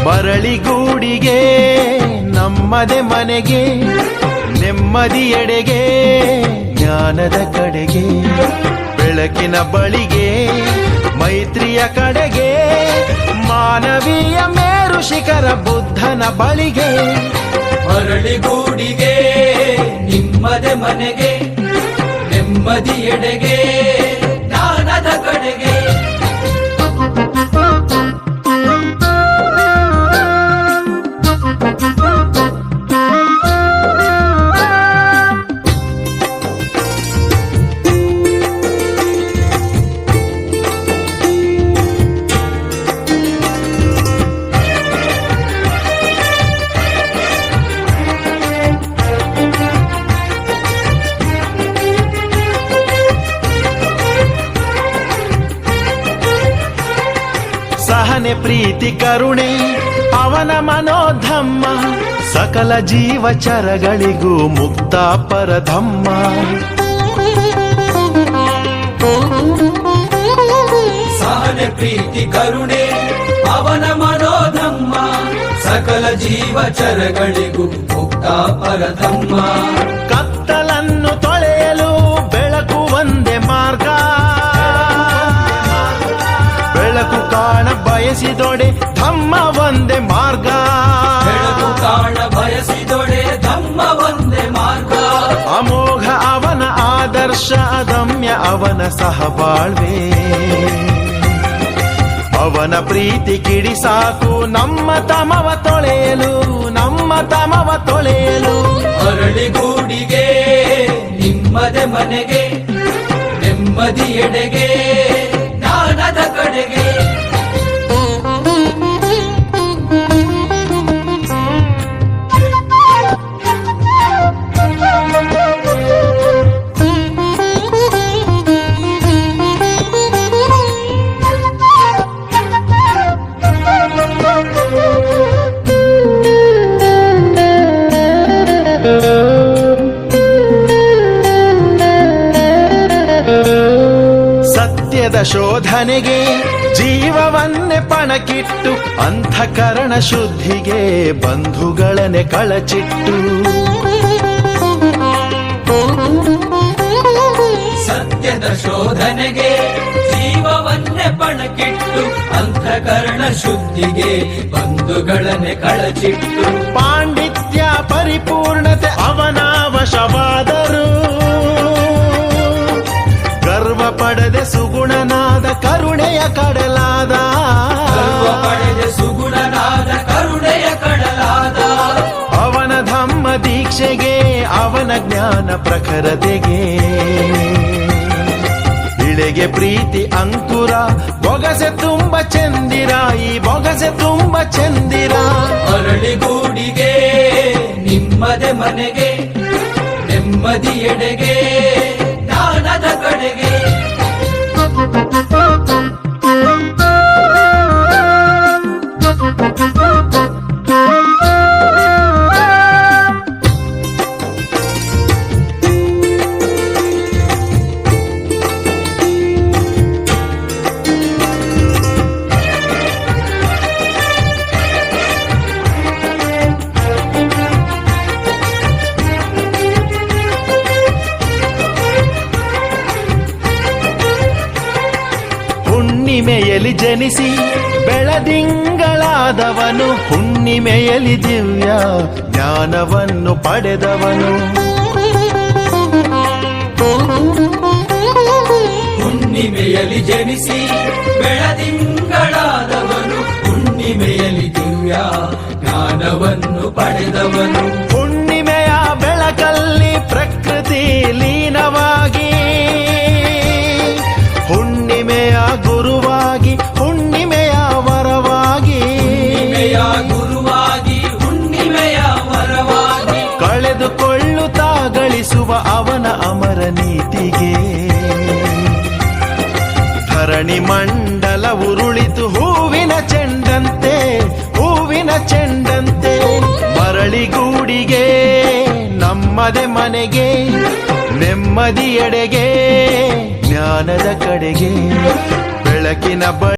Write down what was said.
ಮರಳಿಗೂಡಿಗೆ ನಮ್ಮದೆ ಮನೆಗೆ, ನೆಮ್ಮದಿಯೆಡೆಗೆ ಜ್ಞಾನದ ಕಡೆಗೆ, ಬೆಳಕಿನ ಬಳಿಗೆ ಮೈತ್ರಿಯ ಕಡೆಗೆ, ಮಾನವೀಯ ಮೇರು ಶಿಖರ ಬುದ್ಧನ ಬಳಿಗೆ. ಮರಳಿಗೂಡಿಗೆ ನಿಮ್ಮದೆ ಮನೆಗೆ, ನೆಮ್ಮದಿಯೆಡೆಗೆ ಜ್ಞಾನದ ಕಡೆಗೆ. ಸಹನೆ ಪ್ರೀತಿ ಕರುಣೆ ಅವನ ಮನೋಧಮ್ಮ, ಸಕಲ ಜೀವಚರಗಳಿಗೂ ಮುಕ್ತ ಪರಧಮ್ಮ. ಸಹನೆ ಪ್ರೀತಿ ಕರುಣೆ ಅವನ ಮನೋಧಮ್ಮ, ಸಕಲ ಜೀವಚರಗಳಿಗೂ ಮುಕ್ತ ಪರಧಮ್ಮ. ಕತ್ತಲನ್ನು ತೊಳೆಯಲು ಬೆಳಕು ಒಂದೇ ಮಾರ್ಗ, ಬೆಳಕು ಕಾಣ ಬಯಸಿದೊಡೆ ಧಮ್ಮ ಒಂದೇ ಮಾರ್ಗ, ಬೆಳಕು ಕಾಣ ಬಯಸಿದೊಡೆ ಧಮ್ಮ ಒಂದೇ ಮಾರ್ಗ. ಅಮೋಘ ಅವನ ಆದರ್ಶ, ಅದಮ್ಯ ಅವನ ಸಹಬಾಳ್ವೆ, ಅವನ ಪ್ರೀತಿ ಕಿಡಿ ಸಾಕು ನಮ್ಮ ತಮವ ತೊಳೆಯಲು, ನಮ್ಮ ತಮವ ತೊಳೆಯಲು. ಮರಳಿಗೂಡಿಗೆ ನಿಮ್ಮದೆ ಮನೆಗೆ, ನೆಮ್ಮದಿಯೆಡೆಗೆ ಜ್ಞಾನದ ಕಡೆಗೆ. ಸತ್ಯದ ಶೋಧನೆಗೆ ಜೀವವನ್ನೇ ಪಣಕ್ಕಿಟ್ಟು, ಅಂತಃಕರಣ ಶುದ್ಧಿಗೆ ಬಂಧುಗಳನ್ನೇ ಕಳಚಿಟ್ಟು. ಸತ್ಯದ ಶೋಧನೆಗೆ ಜೀವವನ್ನೇ ಪಣಕ್ಕಿಟ್ಟು, ಅಂತಃಕರಣ ಶುದ್ಧಿಗೆ ಬಂಧುಗಳನ್ನೇ ಕಳಚಿಟ್ಟು. ಪಾಂಡಿತ್ಯ ಪರಿಪೂರ್ಣತೆ ಅವನ ವಶವಾದರು, ಗರ್ವ ಪಡೆದೆ ಸುಗುಣನಾದ ಕರುಣೆಯ ಕಡಲಾದ, ಗರ್ವ ಪಡೆದೆ ಸುಗುಣನಾದ ಕರುಣೆಯ ಕಡಲಾದ. ಅವನ ಧಮ್ಮ ದೀಕ್ಷೆಗೆ ಅವನ ಜ್ಞಾನ ಪ್ರಖರತೆಗೆ, ಇಳೆಗೆ ಪ್ರೀತಿ ಅಂಕುರ ಬೊಗಸೆ ತುಂಬ ಚಂದಿರ, ಈ ಬೊಗಸೆ ತುಂಬ ಚಂದಿರ. ಮರಳಿಗೂಡಿಗೆ ನಿಮ್ಮದೆ ಮನೆಗೆ, ನೆಮ್ಮದಿಯೆಡೆಗೆ ಜ್ಞಾನದ ಕಡೆಗೆ. ಹುಣ್ಣಿಮೆಯಲ್ಲಿ ಜನಿಸಿ ಬೆಳದಿಂಗಳಾದವನು, ಹುಣ್ಣಿಮೆಯಲ್ಲಿ ದಿವ್ಯ ಜ್ಞಾನವನ್ನು ಪಡೆದವನು. ಹುಣ್ಣಿಮೆಯಲ್ಲಿ ಜನಿಸಿ ಬೆಳದಿಂಗಳಾದವನು, ಹುಣ್ಣಿಮೆಯಲ್ಲಿ ದಿವ್ಯ ಜ್ಞಾನವನ್ನು ಪಡೆದವನು. ಹುಣ್ಣಿಮೆಯ ಬೆಳಕಲ್ಲಿ ಪ್ರಕೃತಿ ಲೀನವಾಗಿ, ಹುಣ್ಣಿಮೆಯ ಗುರುವಾಗಿ, ಹುಣ್ಣಿಮೆಯ ವರವಾಗಿ, ಹುಣ್ಣಿಮೆಯ ಗುರುವಾಗಿ, ಹುಣ್ಣಿಮೆಯ ವರವಾಗಿ. ಕಳೆದುಕೊಳ್ಳುತ್ತಾ ಗಳಿಸುವ ಅವನ ಅಮರ ನೀತಿಗೆ, ಧರಣಿ ಮಂಡಲ ಉರುಳಿತು ಹೂವಿನ ಚೆಂಡಂತೆ, ಹೂವಿನ ಚೆಂಡಂತೆ. ಮರಳಿಗೂಡಿಗೆ ನಮ್ಮದೆ ಮನೆಗೆ, ನೆಮ್ಮದಿಯೆಡೆಗೆ ಜ್ಞಾನದ ಕಡೆಗೆ, ಬೆಳಕಿನ